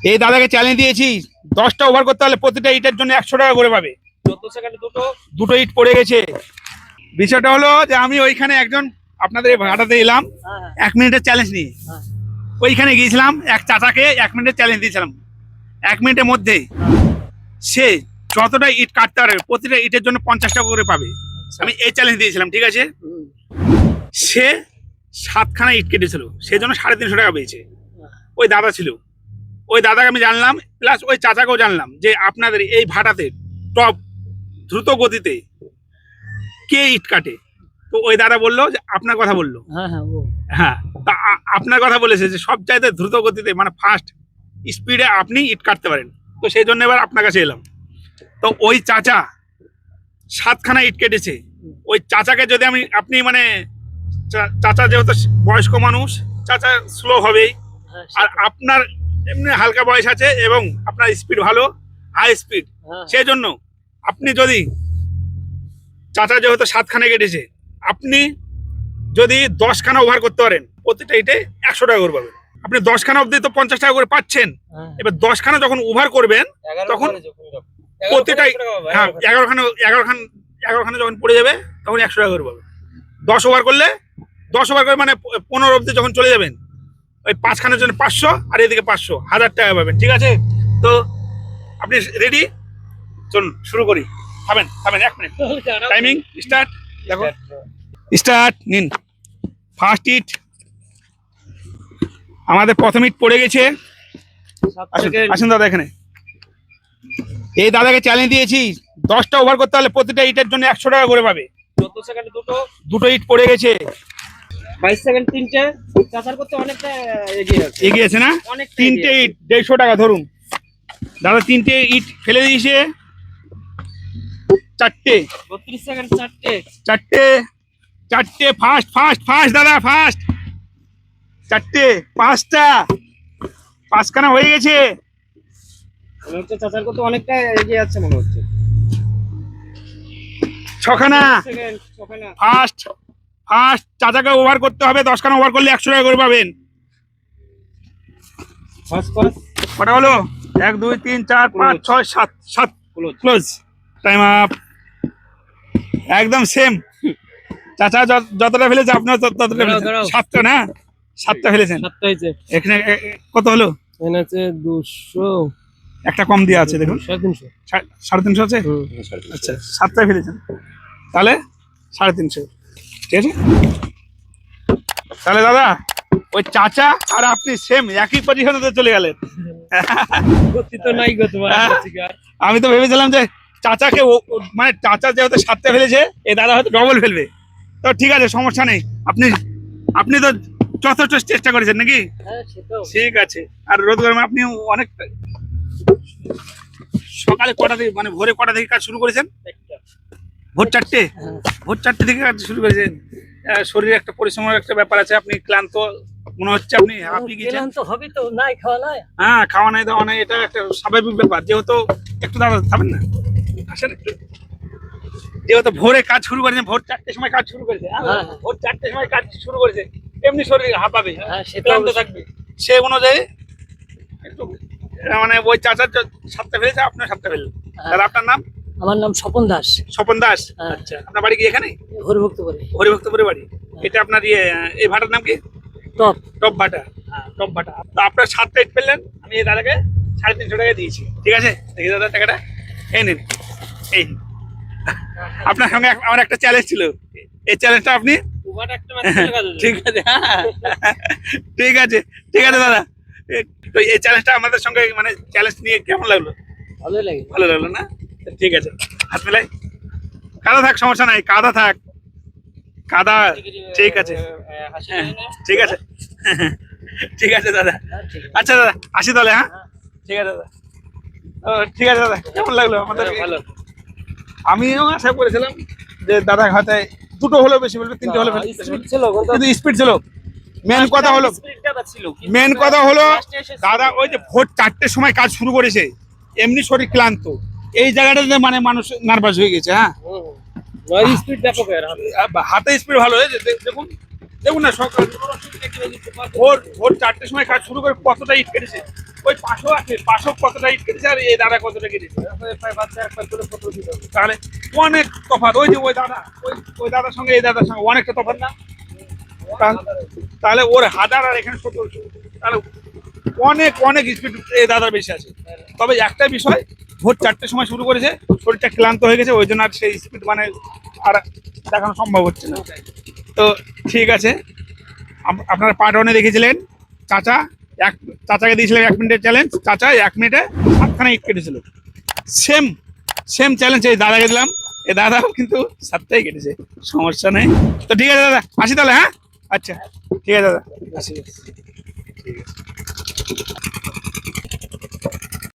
এই দাদাকে চ্যালেঞ্জ দিয়েছি 10টা ওভার করতে হলে প্রতিটা ইটের জন্য 100 টাকা করে পাবে। দুটো ইট পড়ে গেছে। বিষয়টা হলো যে আমি ওইখানে একজন আপনাদের ভাড়াতে এলাম 1 মিনিটের চ্যালেঞ্জ নিয়ে। ওইখানে গিয়েছিলাম এক চাচাকে 1 মিনিটের চ্যালেঞ্জ দিয়েছিলাম। 1 মিনিটের মধ্যে সে যতটা ইট কাটতে পারবে প্রতিটা ইটের জন্য 50 টাকা করে পাবে। আমি এই চ্যালেঞ্জ দিয়েছিলাম, ঠিক আছে। সে 7খানা ইট কেটেছিল, সেজন্য 350 টাকা পেয়েছে। ওই দাদা ছিল, ওই দাদাকে আমি জানলাম, প্লাস ওই চাচাকেও জানলাম যে আপনাদের এই ভাটাতে টপ দ্রুত গতিতে কে ইট কাটে। তো ওই দাদা বললো যে আপনার কথা বললো। হ্যাঁ, তা আপনার কথা বলেছে যে সব চাইতে দ্রুত গতিতে মানে ফাস্ট স্পিডে আপনি ইট কাটতে পারেন। তো সেই জন্য এবার আপনার কাছে এলাম। তো ওই চাচা 7খানা ইট কেটেছে। ওই চাচাকে যদি আপনি মানে চাচা যেহেতু বয়স্ক মানুষ, চাচা স্লো হবেই। আর আপনার এমনি হালকা বয়স আছে এবং আপনার স্পিড ভালো, হাই স্পিড। সেই জন্য আপনি যদি চাচা যেহেতু 7খানা কেটেছে, আপনি যদি 10খানা ওভার করতে পারেন প্রতিটা ইটে 100 টাকা করে পাবেন। আপনি 10খানা অব্দি তো 50 টাকা করে পাচ্ছেন। এবার 10খানা যখন ওভার করবেন তখন প্রতিটাই 11খানা যখন পড়ে যাবে তখন 100 টাকা করে পাবেন। 10 ওভার করলে 10 ওভার করে মানে 15 অব্দি যখন চলে যাবেন ওই 5খানার জন্য 500 আর এদিকে 500, 1000 টাকা পাবেন। ঠিক আছে, তো আপনি রেডি? চলুন শুরু করি। থামেন 1 মিনিট, টাইমিং স্টার্ট। দেখো স্টার্ট নিন। ফার্স্ট ইট আমাদের প্রথম ইট পড়ে গেছে। আসুন দাদা এখানে। এই দাদাকে চ্যালেঞ্জ দিয়েছি 10টা ওভার করতে হলে প্রতিটা ইটের জন্য 100 টাকা করে পাবে। 14 সেকেন্ডে দুটো ইট পড়ে গেছে। 22 সেকেন্ড তিনটে। চাচার করতে অনেকটা এগিয়ে আছে না? তিনটে ইট 150 টাকা ধরুন। দাদা তিনটে ইট ফেলে দিয়েছে। 4টে 32 সেকেন্ড 4টে ফাস্ট দাদা ফাস্ট। 4টে 5টা 5খানা হয়ে গেছে। মনে হচ্ছে চাচার করতে অনেকটা এগিয়ে যাচ্ছে মনে হচ্ছে। 6খানা ফাস্ট চাচাকে ওভার করতে হবে। 10খানা ওভার করলে 100 টাকা করে পাবেন। কটা হলো? 1 2 3 4 5 6 7 ক্লোজ। Time up. একদম সেম। চাচা যতটা ফেলেছে আপনার ততটা ফেলেছেন। 7টা না? 7টা ফেলেছেন। 7টা হয়েছে। এখানে কত হলো? এখানে আছে 200। একটা কম দিয়ে আছে দেখুন। 350 350 আছে। আচ্ছা 7টা ফেলেছেন তাহলে 350। ঠিক আছে, তাহলে দাদা ওই চাচা আর আপনি সেম একই পজিশনে চলে গেলেন। আমি তো ভেবেছিলাম যে চাচাকে মানে চাচা যেহেতু 7টা ফেলেছে এই দাদা হয়তো ডবল ফেলবে। তো ঠিক আছে, সমস্যা নেই। আপনি তো যথেষ্ট চেষ্টা করেছেন নাকি? ঠিক আছে। আর রোদ গরমে আপনি অনেক সকালে কটা থেকে মানে ভোরে কটা থেকে কাজ শুরু করেছেন? ভোর 4টে। ভোর 4টে থেকে কাজ শুরু করেছেন। শরীরে একটা পরিশ্রমের একটা ব্যাপার আছে। আপনি ক্লান্ত মনে হচ্ছে, আপনি হাঁপিয়ে গেছেন। হ্যাঁ, খাওয়া নাই দাওয়া নাই, এটা একটা স্বাভাবিক ব্যাপার। যেহেতু একটু দাদা খাবেন না, আসেন একটু। যেহেতু ভোরে কাজ শুরু করেছে, ভোর 4টের সময় কাজ শুরু করেছে, ভোর 4টের সময় কাজ শুরু করেছে, এমনি শরীর হাঁপাবে, ক্লান্ত থাকবে। সে অনুযায়ী একটু মানে ওই চাচার 7টা ফেলেছে, আপনার 7টা ফেললেন। দাদা আপনার নাম? আমার নাম স্বপন দাস। স্বপন দাস। আচ্ছা, আপনার বাড়ি কি এখানে? হরিভক্তপুরে বাড়ি। এটা আপনার এই ভাটার নাম কি? টপ ভাটা। টপ ভাটা। তো আপনার 7টা ইট ফেললেন, আমি এই দাদাকে 350 টাকা দিয়েছি। ঠিক আছে, দেখি দাদা টাকাটা এই নিন। এই আপনার সঙ্গে আমার একটা চ্যালেঞ্জ ছিল, এই চ্যালেঞ্জটা আপনি ঠিক আছে। ঠিক আছে দাদা। তো এই চ্যালেঞ্জটা আমাদের সঙ্গে মানে চ্যালেঞ্জ নিয়ে কেমন লাগলো? ভালো লাগলো না? ঠিক আছে, হাত মেলাই। কাদা থাক, সমস্যা নাই, কাদা থাক, কাদা। ঠিক আছে, ঠিক আছে, ঠিক আছে দাদা। আচ্ছা দাদা আসি তাহলে। হ্যাঁ ঠিক আছে দাদা। ঠিক আছে দাদা, কেমন লাগলো আমাদের? ভালো। আমিও আশা করেছিলাম যে দাদা হাতে 2টো হলেও বেশি বলবে, 3টে হলে কিন্তু স্পিড ছিল। মেন কথা হলো দাদা ওই যে ভোর 4টের সময় কাজ শুরু করেছে, এমনি শরীর ক্লান্ত, এই জায়গাটাতে মানে মানুষ নার্ভাস হয়ে গেছে। হ্যাঁ, হাতে স্পিড ভালো হয়েছে। দেখুন না, সকাল ভোর 4টের সময় কাজ শুরু করে কতটা ইট কেটেছে। ওই পাশও আছে, পাশও কতটা ইট কেটেছে আর এই দাদা কতটা কেটেছে, প্রায় বাচ্চা একবার করে ফটো দিতে হবে। তাহলে অনেক তফাৎ। ওই যে ওই দাদা, ওই দাদার সঙ্গে এই দাদার সঙ্গে অনেকটা তফাৎ না? তাহলে ওর 1000 আর এখানে 1700, তাহলে অনেক অনেক স্পিড এই দাদার বেশি আছে। তবে একটা বিষয়, ভোর 4টের সময় শুরু করেছে, শরীরটা ক্লান্ত হয়ে গেছে, ওই জন্য আর সেই স্পিড মানে আর দেখানো সম্ভব হচ্ছে না। তো ঠিক আছে, আপনারা পার্ট 1-এ দেখেছিলেন চাচা চাচাকে দিয়েছিলেন 1 মিনিটের চ্যালেঞ্জ, চাচা 1 মিনিটে 7খানা ইট কেটেছিল। সেম সেম চ্যালেঞ্জ এই দাদাকে দিলাম, এই দাদাও কিন্তু 7টাই কেটেছে, সমস্যা নেই। তো ঠিক আছে দাদা, আসি তাহলে। হ্যাঁ, আচ্ছা ঠিক আছে দাদা, আসি। ঠিক আছে।